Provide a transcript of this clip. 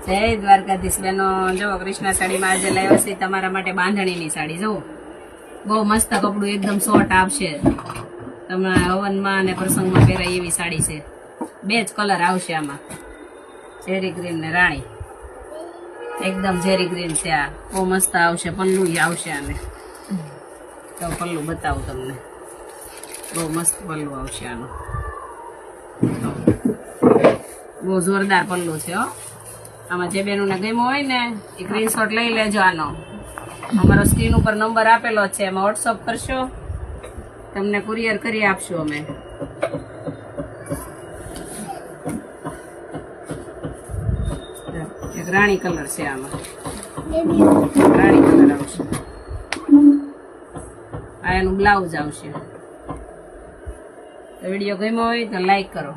જય દ્વારકાધીશ બહેનો, જો કૃષ્ણ સાડીમાં આજે લાવ્યા છે તમારા માટે બાંધણીની સાડી. જુઓ બહુ મસ્ત કપડું, એકદમ સોટ આવશે. તમે હવનમાં અને પ્રસંગમાં પહેરાય એવી સાડી છે. 2 જ કલર આવશે આમાં, ઝેરી ગ્રીન ને રાણી. એકદમ ઝેરી ગ્રીન છે આ, બહુ મસ્ત આવશે. પલ્લું આવશે આને, તો પલ્લું બતાવું તમને. બહુ મસ્ત પલ્લું આવશે આનું, બહુ જોરદાર પલ્લું છે હો. આમાં જે બેનોને ગમ્યું હોય ને એ સ્ક્રીનશોટ લઈ લેજો આનો. અમારો સ્ક્રીન ઉપર નંબર આપેલો છે, એમાં વોટ્સઅપ કરશો, તમને કુરિયર કરી આપશું અમે. એક રાણી કલર છે આમાં, રાણી કલર આવશે. આ એનું બ્લાઉઝ આવશે. તો વિડીયો ગમ્યો હોય તો લાઈક કરો.